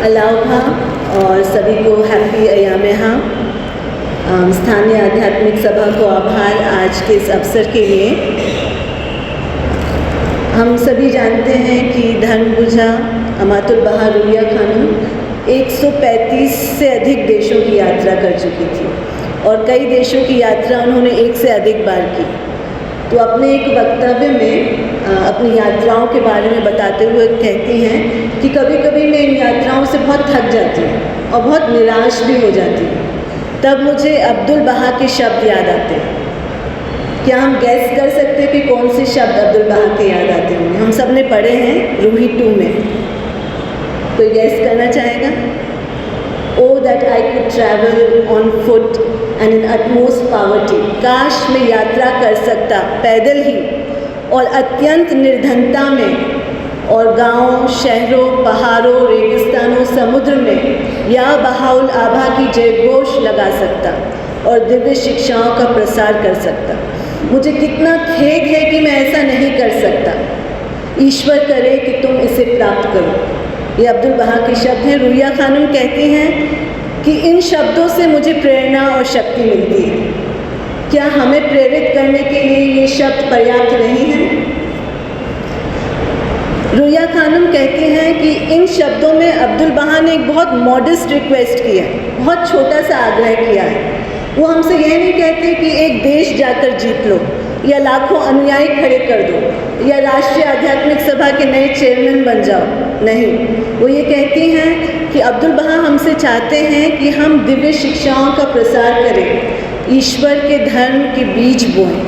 अलाउभा और सभी को हैप्पी अयामेहा। स्थानीय आध्यात्मिक सभा को आभार आज के इस अवसर के लिए। हम सभी जानते हैं कि धर्मगुजा अमातुल बहा रुलिया खानम 135 से अधिक देशों की यात्रा कर चुकी थी और कई देशों की यात्रा उन्होंने एक से अधिक बार की। तो अपने एक वक्तव्य में अपनी यात्राओं के बारे में बताते हुए कहती हैं कि कभी कभी मैं इन यात्राओं से बहुत थक जाती हूँ और बहुत निराश भी हो जाती हूँ। तब मुझे अब्दुल बहा के शब्द याद आते हैं। क्या हम गैस कर सकते हैं कि कौन से शब्द अब्दुल बहा के याद आते होंगे? हम सब ने पढ़े हैं रूही 2 में। कोई गैस करना चाहेगा? Oh that I could travel on foot and in utmost poverty। काश मैं यात्रा कर सकता पैदल ही और अत्यंत निर्धनता में और गांवों, शहरों, पहाड़ों, रेगिस्तानों, समुद्र में या बहाउल आभा की जयघोष लगा सकता और दिव्य शिक्षाओं का प्रसार कर सकता। मुझे कितना खेद है कि मैं ऐसा नहीं कर सकता। ईश्वर करे कि तुम इसे प्राप्त करो। ये अब्दुल बहा के शब्द हैं। रुलिया खानम कहती हैं कि इन शब्दों से मुझे प्रेरणा और शक्ति मिलती है। क्या हमें प्रेरित करने के लिए ये शब्द पर्याप्त नहीं हैं? रुलिया खानम कहती हैं कि इन शब्दों में अब्दुल बहा ने एक बहुत मॉडेस्ट रिक्वेस्ट किया है, बहुत छोटा सा आग्रह किया है। वो हमसे यह नहीं कहते कि एक देश जाकर जीत लो या लाखों अनुयायी खड़े कर दो या राष्ट्रीय आध्यात्मिक सभा के नए चेयरमैन बन जाओ। नहीं, वो ये कहती हैं कि अब्दुल बहा हमसे चाहते हैं कि हम दिव्य शिक्षाओं का प्रसार करें, ईश्वर के धर्म के बीज बोएं।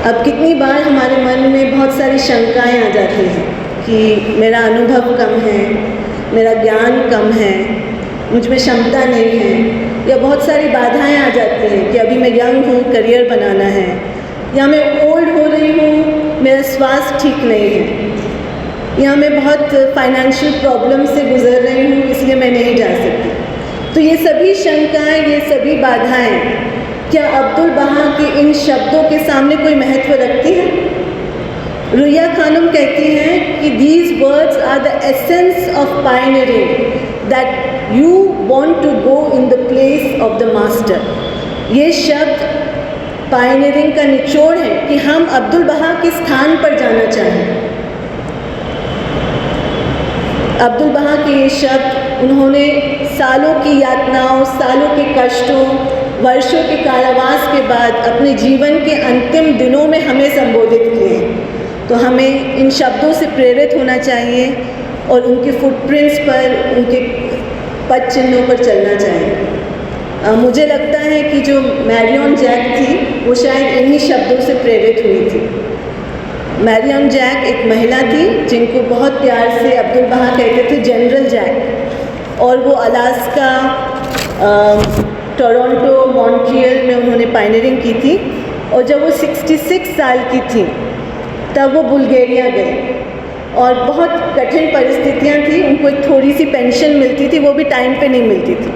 अब कितनी बार हमारे मन में बहुत सारी शंकाएं आ जाती हैं कि मेरा अनुभव कम है, मेरा ज्ञान कम है, मुझ में क्षमता नहीं है, या बहुत सारी बाधाएं आ जाती हैं कि अभी मैं यंग हूँ, करियर बनाना है, या मैं ओल्ड हो रही हूँ, मेरा स्वास्थ्य ठीक नहीं है, या मैं बहुत फाइनेंशियल प्रॉब्लम से गुजर रही हूँ इसलिए मैं नहीं जा सकती। तो ये सभी शंकाएं, ये सभी बाधाएं क्या अब्दुल बहा के इन शब्दों के सामने कोई महत्व रखती हैं? रुलिया खानम कहती हैं कि these words are the essence of pioneering, that you want to go in the place of the master। ये शब्द पायनियरिंग का निचोड़ है कि हम अब्दुल बहा के स्थान पर जाना चाहें। अब्दुल बहा के ये शब्द उन्होंने सालों की यातनाओं, सालों के कष्टों, वर्षों के कारावास के बाद अपने जीवन के अंतिम दिनों में हमें संबोधित किए हैं। तो हमें इन शब्दों से प्रेरित होना चाहिए और उनके फुटप्रिंट्स पर, उनके पद चिन्हों पर चलना चाहिए। मुझे लगता है कि जो मैरियन जैक थी वो शायद इन्हीं शब्दों से प्रेरित हुई थी। मैरियन जैक एक महिला थी जिनको बहुत प्यार से अब्दुल बहा कहते थे जनरल जैक, और वो अलास्का, टोरंटो, मॉन्ट्रियल में उन्होंने पायनियरिंग की थी। और जब वो 66 साल की थी तब वो बुल्गारिया गए और बहुत कठिन परिस्थितियां थी। उनको एक थोड़ी सी पेंशन मिलती थी, वो भी टाइम पे नहीं मिलती थी,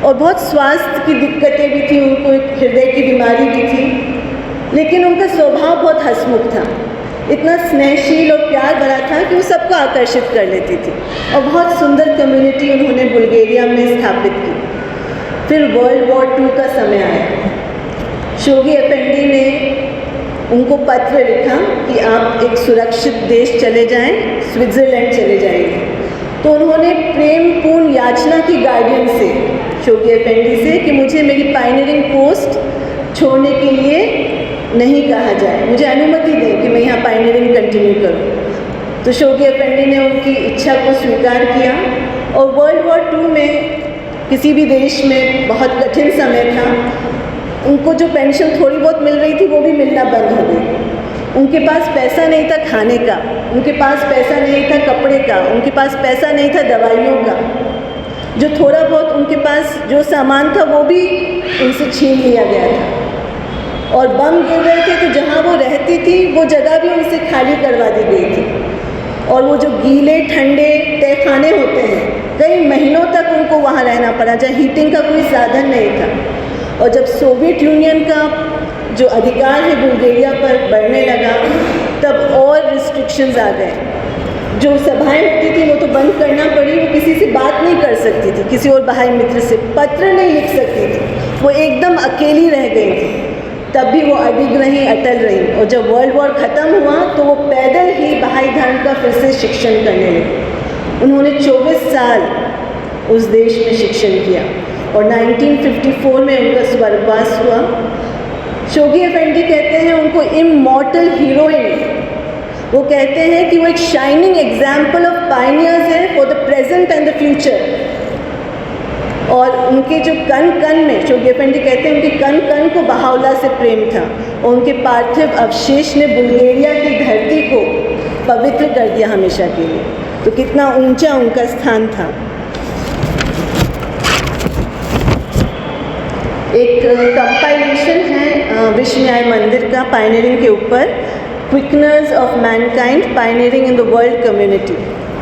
और बहुत स्वास्थ्य की दिक्कतें भी थी, उनको एक हृदय की बीमारी भी थी। लेकिन उनका स्वभाव बहुत हंसमुख था, इतना स्नेहशील और प्यार भरा था कि वो सबको आकर्षित कर लेती थी, और बहुत सुंदर कम्युनिटी उन्होंने बुल्गारिया में स्थापित की। फिर वर्ल्ड वॉर 2 का समय आया। शोगी अफेंडी ने उनको पत्र लिखा कि आप एक सुरक्षित देश चले जाएं, स्विट्ज़रलैंड चले जाइए। तो उन्होंने प्रेमपूर्ण याचना की गार्डियन से, शोगी अफेंडी से, कि मुझे मेरी पायनियरिंग पोस्ट छोड़ने के लिए नहीं कहा जाए, मुझे अनुमति दें कि मैं यहाँ पायनियरिंग कंटिन्यू करूँ। तो शोगी अफेंडी ने उनकी इच्छा को स्वीकार किया और वर्ल्ड वॉर 2 में किसी भी देश में बहुत कठिन समय था, उनको जो पेंशन थोड़ी बहुत मिल रही थी वो भी मिलना बंद हो गई। उनके पास पैसा नहीं था खाने का, उनके पास पैसा नहीं था कपड़े का, उनके पास पैसा नहीं था दवाइयों का। जो थोड़ा बहुत उनके पास जो सामान था वो भी उनसे छीन लिया गया था, और बम गिर रहे थे तो जहाँ वो रहती थी वो जगह भी उनसे खाली करवा दी गई थी। और वो जो गीले ठंडे तहखाने होते हैं, कई महीनों तक उनको वहाँ रहना पड़ा, जहाँ हीटिंग का कोई साधन नहीं था। और जब सोवियत यूनियन का जो अधिकार है बुल्गारिया पर बढ़ने लगा तब और रिस्ट्रिक्शंस आ गए। जो सभाएं होती थी वो तो बंद करना पड़ी, वो किसी से बात नहीं कर सकती थी, किसी और बहाई मित्र से पत्र नहीं लिख सकती थी, वो एकदम अकेली रह गई थी। तब भी वो अडिग रही, अटल रही, और जब वर्ल्ड वॉर ख़त्म हुआ तो वो पैदल ही बहाई धर्म का फिर से शिक्षण करने लगी। उन्होंने 24 साल उस देश में शिक्षण किया और 1954 में उनका स्वर्गवास हुआ। शोगी अफेंडी कहते हैं उनको इमॉर्टल हीरोइन। वो कहते हैं कि वो एक शाइनिंग एग्जाम्पल ऑफ पायनियर्स है for the present and the future. और उनके जो कण कण में, शोगी अफेंडी कहते हैं उनके कण कण को बहाउल्लाह से प्रेम था और उनके पार्थिव अवशेष ने बुल्गारिया की धरती को पवित्र कर दिया हमेशा के लिए। तो कितना ऊंचा उनका स्थान था। एक कंपाइलेशन है विश्व न्याय मंदिर का पायनियरिंग के ऊपर, quickeners of mankind pioneering in the world community.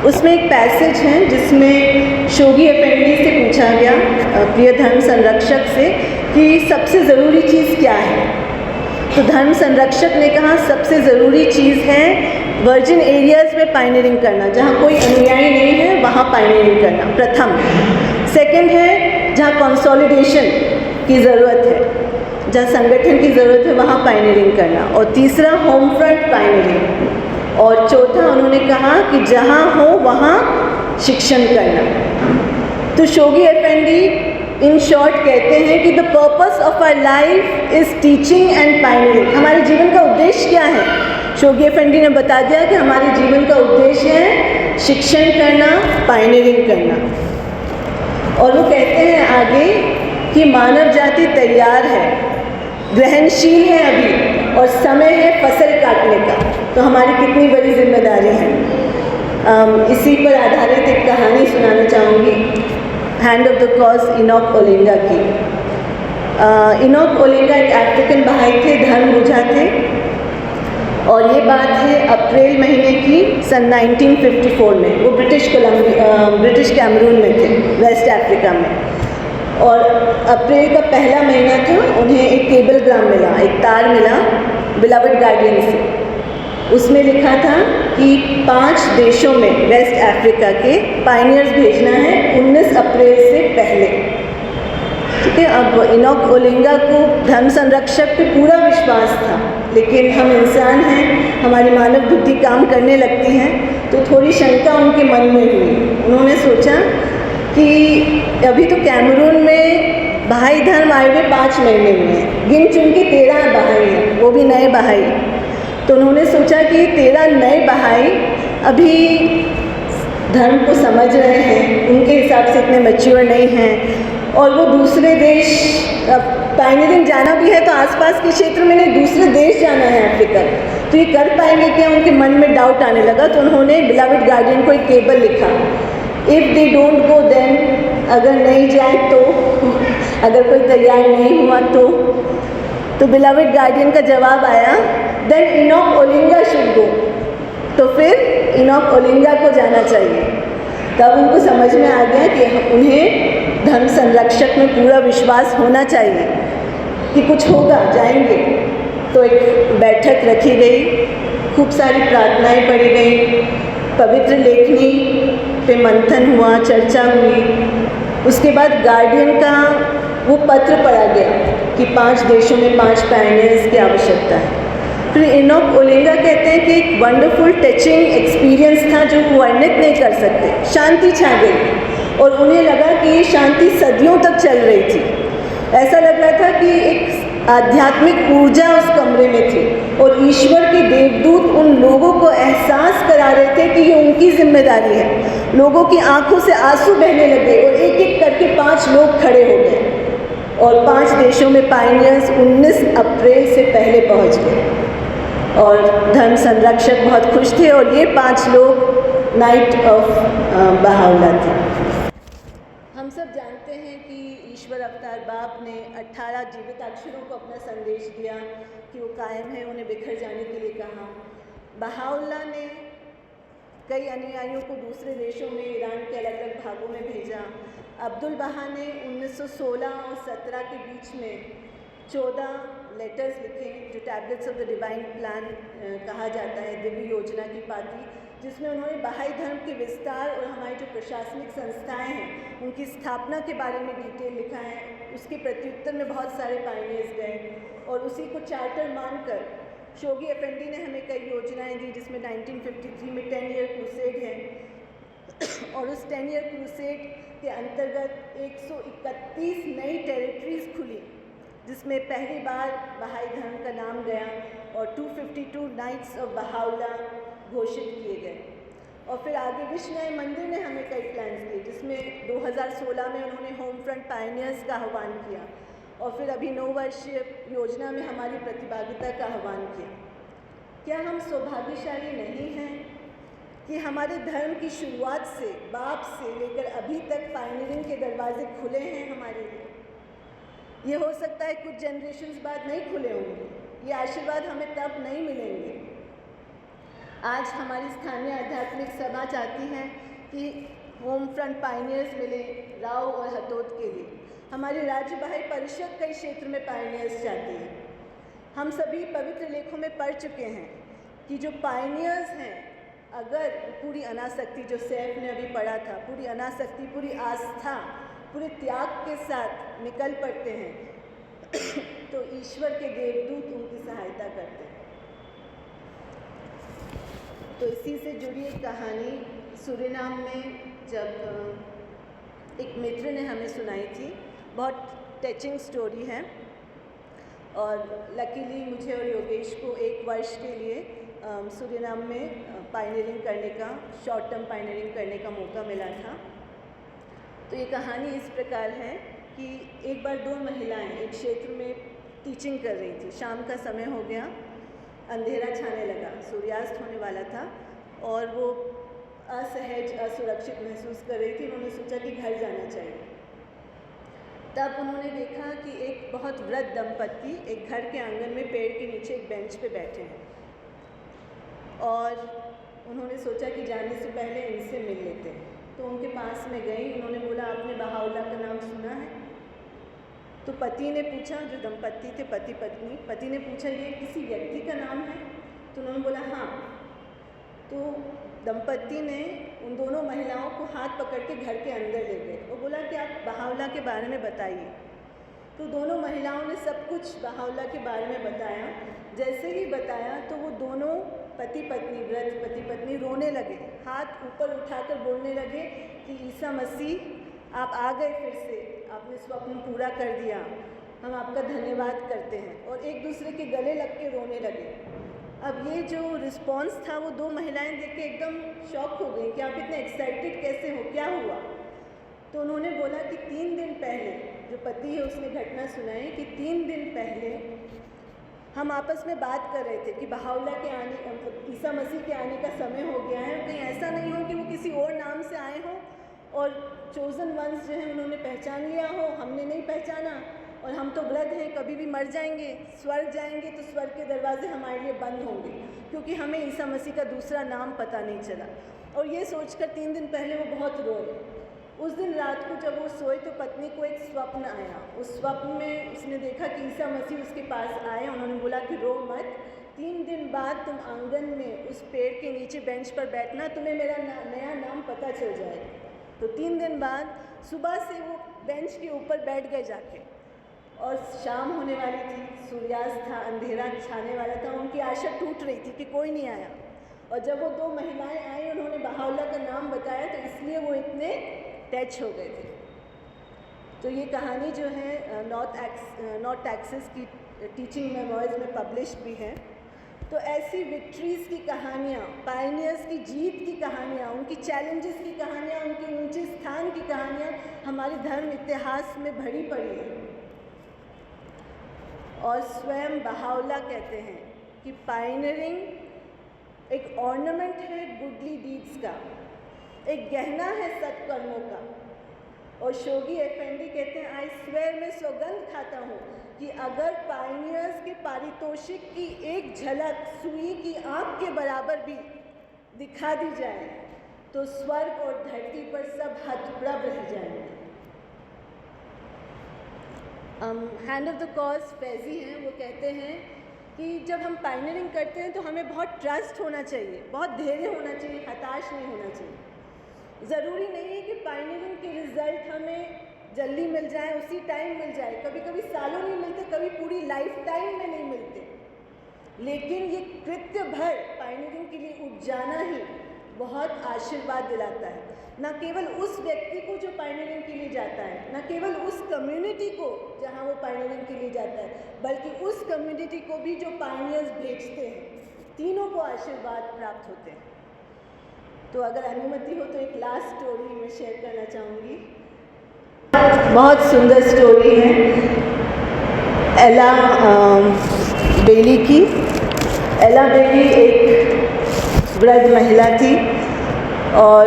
उसमें एक पैसेज है जिसमें शोगी अफेंडी से पूछा गया, प्रिय धर्म संरक्षक से, कि सबसे ज़रूरी चीज़ क्या है। तो धर्म संरक्षक ने कहा सबसे ज़रूरी चीज़ है वर्जिन एरियाज़ में पायनियरिंग करना, जहाँ कोई अनुयायी नहीं है वहाँ पायनियरिंग करना प्रथम। सेकंड है जहाँ कंसोलिडेशन की ज़रूरत है, जहाँ संगठन की ज़रूरत है वहाँ पायनियरिंग करना, और तीसरा होम फ्रंट पायनियरिंग, और चौथा उन्होंने कहा कि जहाँ हो वहाँ शिक्षण करना। तो शोगी अफेंडी इन शॉर्ट कहते हैं कि the purpose of our life is teaching and pioneering. हमारे जीवन का उद्देश्य क्या है? शोगी अफेंडी ने बता दिया कि हमारे जीवन का उद्देश्य है शिक्षण करना, पायनियरिंग करना। और वो कहते हैं आगे कि मानव जाति तैयार है, ग्रहणशील है अभी, और समय है फसल काटने का। तो हमारी कितनी बड़ी जिम्मेदारी है। इसी पर आधारित एक कहानी सुनाना चाहूँगी, hand of the cause Enoch Olinga की। इनॉक ओलिंगा एक अफ्रीकन बहाई थे, धर्म बुझा थे, और ये बात है अप्रैल महीने की सन 1954 में। वो ब्रिटिश कैमरून में थे, वेस्ट अफ्रीका में, और अप्रैल का पहला महीना था। उन्हें एक केबलग्राम मिला, एक तार मिला बिलवड गार्डियन से। उसमें लिखा था कि 5 देशों में वेस्ट अफ्रीका के पायनियर्स भेजना है 19 अप्रैल से पहले। ठीक है, अब इनॉक ओलिंगा को धर्म संरक्षक पे पूरा विश्वास था, लेकिन हम इंसान हैं, हमारी मानव बुद्धि काम करने लगती है, तो थोड़ी शंका उनके मन में हुई। उन्होंने सोचा कि अभी तो कैमरून में बहाई धर्म आए हुए 5 महीने हुए हैं, गिन चुन के 13 बहाई हैं, वो भी नए बहाई। तो उन्होंने सोचा कि 13 नए बहाई अभी धर्म को समझ रहे हैं, उनके हिसाब से इतने मैच्योर नहीं हैं, और वो दूसरे देश पायनियरिंग जाना भी है तो आसपास के क्षेत्र में नहीं, दूसरे देश जाना है अफ्रीका, तो ये कर पाएंगे क्या? उनके मन में डाउट आने लगा। तो उन्होंने बिलवड गार्डियन को एक केबल लिखा, if they don't go then, अगर नहीं जाए तो, अगर कोई तैयार नहीं हुआ तो बिलवड गार्डियन का जवाब आया, देन इनॉक ओलिंगा शुड गो। तो फिर इनॉक ओलिंगा को जाना चाहिए। तब उनको समझ में आ गया कि उन्हें धर्म संरक्षक में पूरा विश्वास होना चाहिए कि कुछ होगा, जाएंगे। तो एक बैठक रखी गई, खूब सारी प्रार्थनाएं पढ़ी गई, पवित्र लेखनी पे मंथन हुआ, चर्चा हुई। उसके बाद गार्डियन का वो पत्र पढ़ा गया कि 5 देशों में 5 पायनियर्स की आवश्यकता है। फिर इनॉक ओलिंगा कहते हैं कि एक वंडरफुल टचिंग एक्सपीरियंस था जो वर्णित नहीं कर सकते। शांति छा गई और उन्हें लगा कि ये शांति सदियों तक चल रही थी। ऐसा लग रहा था कि एक आध्यात्मिक ऊर्जा उस कमरे में थी और ईश्वर के देवदूत उन लोगों को एहसास करा रहे थे कि ये उनकी जिम्मेदारी है। लोगों की आंखों से आंसू बहने लगे और एक एक करके 5 लोग खड़े हो गए और 5 देशों में पायनियर्स 19 अप्रैल से पहले पहुंच गए। और धर्म संरक्षक बहुत खुश थे और ये 5 लोग नाइट ऑफ बहाउल्लाह थे। हम सब जानते हैं कि ईश्वर अवतार बाप ने 18 जीवित अक्षरों को अपना संदेश दिया कि वो कायम है, उन्हें बिखर जाने के लिए कहा। बहाउल्लाह ने कई अनुयायियों को दूसरे देशों में, ईरान के अलग अलग भागों में भेजा। अब्दुल बहा ने 1916 और 17 के बीच में 14 लेटर्स लिखे जो tablets of the divine plan कहा जाता है, दिव्य योजना की पाती, जिसमें उन्होंने बहाई धर्म के विस्तार और हमारी जो प्रशासनिक संस्थाएं हैं उनकी स्थापना के बारे में डिटेल लिखा है। उसके प्रत्युत्तर में बहुत सारे पायनियर्स गए और उसी को चार्टर मानकर शोगी एफएनडी ने हमें कई योजनाएं दी, जिसमें 1953 में 10 ईयर क्रूसेड है और उस 10 ईयर क्रूसेड के अंतर्गत 131 नई टेरिटरीज खुली, जिसमें पहली बार बहाई धर्म का नाम गया और 252 नाइट्स ऑफ बहाउला घोषित किए गए। और फिर आगे विश्व न्याय मंदिर ने हमें कई प्लान्स दिए, जिसमें 2016 में उन्होंने होम फ्रंट पायनियर्स का आह्वान किया और फिर अभी 9 वर्षीय योजना में हमारी प्रतिभागिता का आह्वान किया। क्या हम सौभाग्यशाली नहीं हैं कि हमारे धर्म की शुरुआत से, बाप से लेकर अभी तक पायनियरिंग के दरवाजे खुले हैं हमारे लिए? ये हो सकता है कुछ जनरेशन्स बाद नहीं खुले होंगे, ये आशीर्वाद हमें तब नहीं मिलेंगे। आज हमारी स्थानीय आध्यात्मिक सभा चाहती है कि होम फ्रंट पायनियर्स मिले राव और हथोद के लिए। हमारी राज्य बहाई परिषद कई क्षेत्र में पायनियर्स चाहती है। हम सभी पवित्र लेखों में पढ़ चुके हैं कि जो पायनियर्स हैं, अगर पूरी अनासक्ति, जो सैफ ने अभी पढ़ा था, पूरी अनासक्ति, पूरी आस्था, पूरे त्याग के साथ निकल पड़ते हैं तो ईश्वर के देवदूत उनकी सहायता करते हैं। तो इसी से जुड़ी एक कहानी सूरीनाम में जब एक मित्र ने हमें सुनाई थी, बहुत टचिंग स्टोरी है। और लकीली मुझे और योगेश को 1 वर्ष के लिए सूरीनाम में पायनियरिंग करने का, शॉर्ट टर्म पायनियरिंग करने का मौका मिला था। तो ये कहानी इस प्रकार है कि एक बार 2 महिलाएं एक क्षेत्र में टीचिंग कर रही थी। शाम का समय हो गया, अंधेरा छाने लगा, सूर्यास्त होने वाला था और वो असहज, असुरक्षित महसूस कर रही थी। उन्होंने सोचा कि घर जाना चाहिए। तब उन्होंने देखा कि एक बहुत वृद्ध दंपत्ति एक घर के आंगन में पेड़ के नीचे एक बेंच पे बैठे हैं और उन्होंने सोचा कि जाने से पहले इनसे मिल लेते हैं। तो उनके पास में गई। उन्होंने बोला, आपने बहाउल्लाह का नाम सुना है? तो पति ने पूछा, जो दंपत्ति थे पति पत्नी, पति ने पूछा ये किसी व्यक्ति का नाम है? तो उन्होंने बोला हाँ। तो दंपत्ति ने उन दोनों महिलाओं को हाथ पकड़ के घर के अंदर ले गए और बोला कि आप बहाउल्लाह के बारे में बताइए। तो दोनों महिलाओं ने सब कुछ बहाउल्लाह के बारे में बताया। जैसे ही बताया तो वो दोनों पति पत्नी, वृद्ध पति पत्नी रोने लगे, हाथ ऊपर उठाकर बोलने लगे कि ईसा मसीह आप आ गए, फिर से आपने स्वप्न पूरा कर दिया, हम आपका धन्यवाद करते हैं। और एक दूसरे के गले लग के रोने लगे। अब ये जो रिस्पॉन्स था वो 2 महिलाएं देख के एकदम शॉक हो गई कि आप इतने एक्साइटेड कैसे हो, क्या हुआ? तो उन्होंने बोला कि 3 दिन पहले, जो पति है उसने घटना सुनाई कि 3 दिन पहले हम आपस में बात कर रहे थे कि बहाउल्लाह के आने, मतलब ईसा मसीह के आने का समय हो गया है। कहीं ऐसा नहीं हो कि वो किसी और नाम से आए हों और चोजन वंस जो है उन्होंने पहचान लिया हो, हमने नहीं पहचाना और हम तो वृद्ध हैं, कभी भी मर जाएंगे, स्वर्ग जाएंगे तो स्वर्ग के दरवाजे हमारे लिए बंद होंगे क्योंकि हमें ईसा मसीह का दूसरा नाम पता नहीं चला। और ये सोचकर 3 दिन पहले वो बहुत रोए। उस दिन रात को जब वो सोए तो पत्नी को एक स्वप्न आया। उस स्वप्न में उसने देखा कि ईसा मसीह उसके पास आए। उन्होंने बोला कि रो मत, 3 दिन बाद तुम आंगन में उस पेड़ के नीचे बेंच पर बैठना, तुम्हें मेरा नया नाम पता चल जाएगा। तो 3 दिन बाद सुबह से वो बेंच के ऊपर बैठ गए जाके और शाम होने वाली थी, सूर्यास्त था, अंधेरा छाने वाला था। उनकी आशा टूट रही थी कि कोई नहीं आया। और जब वो 2 महिलाएं आई, उन्होंने बहाउल्लाह का नाम बताया तो इसलिए वो इतने टच हो गए थे। तो ये कहानी जो है नॉर्थ टेक्सास की टीचिंग मेमोइर्स में पब्लिश भी है। तो ऐसी विक्ट्रीज़ की कहानियाँ, पायनियर्स की जीत की कहानियाँ, उनकी चैलेंजेस की कहानियाँ, उनके ऊंचे स्थान की कहानियाँ हमारे धर्म इतिहास में भरी पड़ी है। और स्वयं बहाउल्लाह कहते हैं कि पायनियरिंग एक ऑर्नामेंट है गुडली डीड्स का, एक गहना है सत्कर्मों का। और शोगी एफएनडी कहते हैं, आई स्वेयर, मैं सौगंध खाता हूँ कि अगर पायनियर्स के पारितोषिक की एक झलक सुई की आँख के बराबर भी दिखा दी जाए तो स्वर्ग और धरती पर सब हतप्रभ रह जाएंगे। Hand of the cause Faizi हैं, वो कहते हैं कि जब हम पायनियरिंग करते हैं तो हमें बहुत ट्रस्ट होना चाहिए, बहुत धैर्य होना चाहिए, हताश नहीं होना चाहिए। ज़रूरी नहीं है कि पायनियरिंग के रिज़ल्ट हमें जल्दी मिल जाए, उसी टाइम मिल जाए। कभी कभी सालों नहीं मिलते, कभी पूरी लाइफ टाइम में नहीं मिलते, लेकिन ये कृत्य भर पायनियरिंग के लिए उठ जाना ही बहुत आशीर्वाद दिलाता है। न केवल उस व्यक्ति को जो पायनियरिंग के लिए जाता है, न केवल उस कम्युनिटी को जहाँ वो पायनियरिंग के लिए जाता है, बल्कि उस कम्युनिटी को भी जो पायनियर्स भेजते हैं, तीनों को आशीर्वाद प्राप्त होते हैं। तो अगर अनुमति हो तो एक लास्ट स्टोरी मैं शेयर करना चाहूँगी। बहुत सुंदर स्टोरी है एला बेली की। एला बेली एक वृद्ध महिला थी और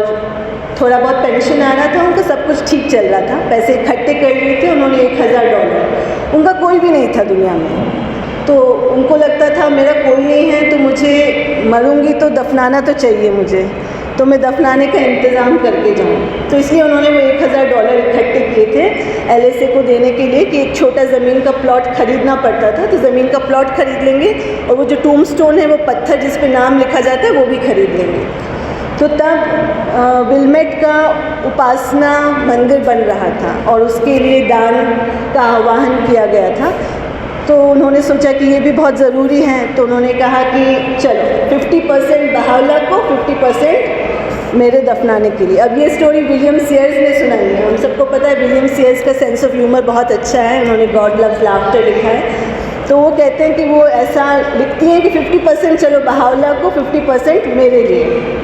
थोड़ा बहुत पेंशन आ रहा था, उनका सब कुछ ठीक चल रहा था, पैसे इकट्ठे कर लिए थे उन्होंने $1000। उनका कोई भी नहीं था दुनिया में, तो उनको लगता था मेरा कोई नहीं है तो मुझे मरूंगी तो दफनाना तो चाहिए मुझे, तो मैं दफनाने का इंतज़ाम करके जाऊँ। तो इसलिए उन्होंने वो $1000 इकट्ठे किए थे LSA को देने के लिए कि एक छोटा ज़मीन का प्लॉट खरीदना पड़ता था, तो ज़मीन का प्लॉट खरीद लेंगे और वो जो टूमस्टोन है, वो पत्थर जिस पे नाम लिखा जाता है, वो भी खरीद लेंगे। तो तब विलमेट का उपासना मंदिर बन रहा था और उसके लिए दान का आह्वान किया गया था। तो उन्होंने सोचा कि ये भी बहुत ज़रूरी है, तो उन्होंने कहा कि चलो 50% बहावला को, 50% मेरे दफनाने के लिए। अब ये स्टोरी विलियम सीयर्स ने सुनाई है। हम सबको पता है विलियम सीयर्स का सेंस ऑफ ह्यूमर बहुत अच्छा है, उन्होंने गॉड लव्स लाफ्टर लिखा है। तो वो कहते हैं कि वो ऐसा लिखती हैं कि 50% चलो बहावला को, 50% मेरे लिए।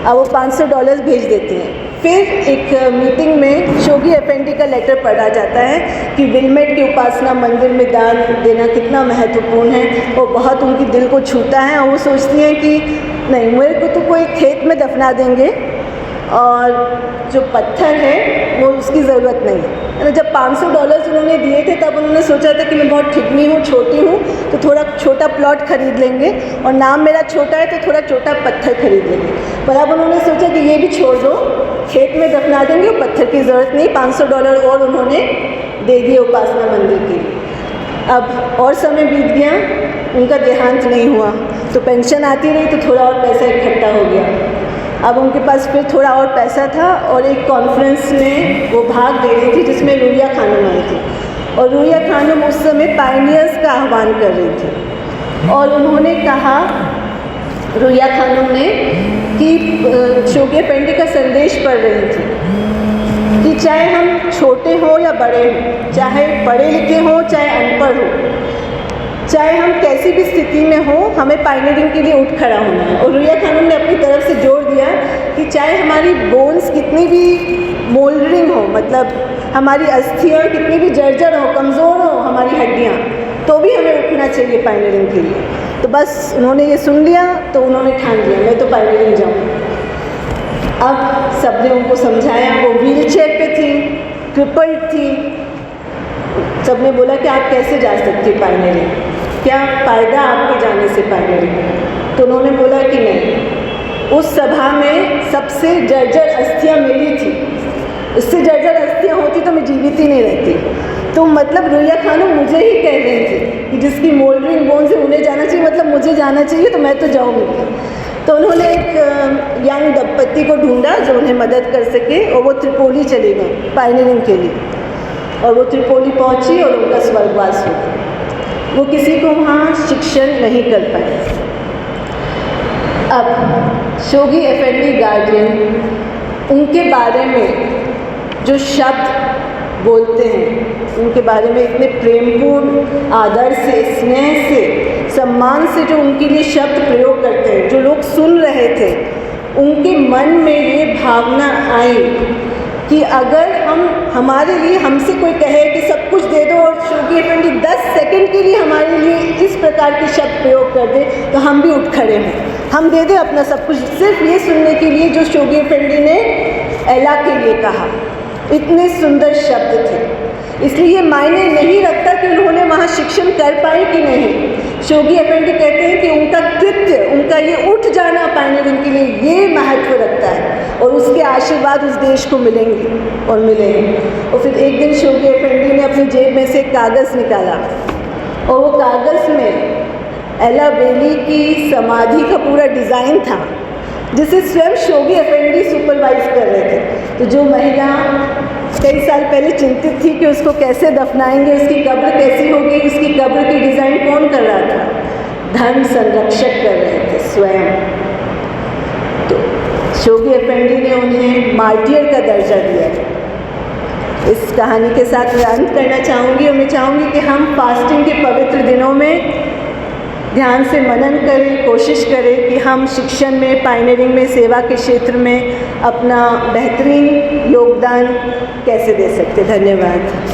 अब वो $500 भेज देती हैं। फिर एक मीटिंग में शोगी एफएनडी का लेटर पढ़ा जाता है कि विलमेट के उपासना मंदिर में दान देना कितना महत्वपूर्ण है, वो बहुत उनकी दिल को छूता है और वो सोचती हैं कि नहीं, मेरे को तो कोई खेत में दफना देंगे और जो पत्थर है वो उसकी ज़रूरत नहीं है। जब $500 उन्होंने दिए थे तब उन्होंने सोचा था कि मैं बहुत ठिगनी हूँ, छोटी हूँ, तो थोड़ा छोटा प्लॉट खरीद लेंगे और नाम मेरा छोटा है तो थोड़ा छोटा पत्थर खरीद लेंगे। पर अब उन्होंने सोचा कि ये भी छोड़ दो, खेत में दफना देंगे, पत्थर की ज़रूरत नहीं। $500 और उन्होंने दे दिए उपासना मंदिर के लिए। अब और समय बीत गया, उनका देहांत नहीं हुआ, तो पेंशन आती रही तो थोड़ा और पैसा इकट्ठा हो गया। अब उनके पास फिर थोड़ा और पैसा था और एक कॉन्फ्रेंस में वो भाग दे रही थी जिसमें रुइया खानम आई थी, और रुइया खानम उस समय पायनियर्स का आह्वान कर रही थी। और उन्होंने कहा, रुइया खानम ने, कि शोगी एफएनडी का संदेश पढ़ रही थी कि चाहे हम छोटे हों या बड़े हों, चाहे पढ़े लिखे हों चाहे अनपढ़ हों, चाहे हम कैसी भी स्थिति में हो, हमें पायनियरिंग के लिए उठ खड़ा होना है। और रुइया खानम ने अपनी तरफ से जोर दिया कि चाहे हमारी बोन्स कितनी भी मोल्डरिंग हो, मतलब हमारी अस्थियाँ कितनी भी जर्जर हो, कमज़ोर हो हमारी हड्डियाँ, तो भी हमें उठना चाहिए पायनियरिंग के लिए। तो बस उन्होंने ये सुन लिया तो उन्होंने ठान लिया मैं तो पायनियरिंग जाऊँ। अब सबने उनको समझाया, वो व्हीलचेयर पे थी, क्रिपल्ड थी, सबने बोला कि आप कैसे जा सकती पायनियरिंग, क्या फ़ायदा आपके जाने से पायनियरिंग। तो उन्होंने बोला कि नहीं, उस सभा में सबसे जर्जर अस्थियाँ मेरी थी, उससे जर्जर अस्थियाँ होती तो मैं जीवित ही नहीं रहती। तो मतलब रुइया खानम मुझे ही कह रही थी कि जिसकी मोल्डरिंग बोन से उन्हें जाना चाहिए, मतलब मुझे जाना चाहिए, तो मैं तो जाऊँगी। तो उन्होंने एक यंग दंपत्ति को ढूंढा जो उन्हें मदद कर सके और वो त्रिपोली चले गए पायनियरिंग के लिए। और वो त्रिपोली पहुंची और उनका स्वर्गवास हो गया। वो किसी को वहाँ शिक्षण नहीं कर पाए। अब शोगी एफएनडी गार्डियन, उनके बारे में जो शब्द बोलते हैं, उनके बारे में इतने प्रेमपूर्ण, आदर से, स्नेह से, सम्मान से जो उनके लिए शब्द प्रयोग करते हैं, जो लोग सुन रहे थे, उनके मन में ये भावना आई कि अगर हमारे लिए हमसे कोई कहे कि सब कुछ दे दो और शोगी एफएनडी 10 सेकंड के लिए हमारे लिए इस प्रकार के शब्द प्रयोग कर दे, तो हम भी उठ खड़े हैं, हम दे दें अपना सब कुछ, सिर्फ ये सुनने के लिए जो शोगी एफएनडी ने एला के लिए कहा। इतने सुंदर शब्द थे, इसलिए मायने नहीं रखता कि उन्होंने वहाँ शिक्षण कर पाए कि नहीं। शोगी एफएनडी कहते हैं कि उनका कृत्य, उनका ये उठ जाना पायनियरिंग के लिए, ये महत्व रखता है। और उसके आशीर्वाद उस देश को मिलेंगे और मिलेंगे। और फिर एक दिन शोगी अफेंडी ने अपनी जेब में से एक कागज़ निकाला और वो कागज़ में एला बेली की समाधि का पूरा डिज़ाइन था, जिसे स्वयं शोगी अफेंडी सुपरवाइज कर रहे थे। तो जो महिला कई साल पहले चिंतित थी कि उसको कैसे दफनाएंगे, उसकी कब्र कैसी होगी, उसकी कब्र की डिज़ाइन कौन कर रहा था? धर्म संरक्षक कर रहे थे स्वयं। तो शोगी अफेंडी ने उन्हें मार्टियर का दर्जा दिया। इस कहानी के साथ मैं अंत करना चाहूँगी और मैं चाहूँगी कि हम फास्टिंग के पवित्र दिनों में ध्यान से मनन करें, कोशिश करें कि हम शिक्षण में, पायनियरिंग में, सेवा के क्षेत्र में अपना बेहतरीन योगदान कैसे दे सकते। धन्यवाद।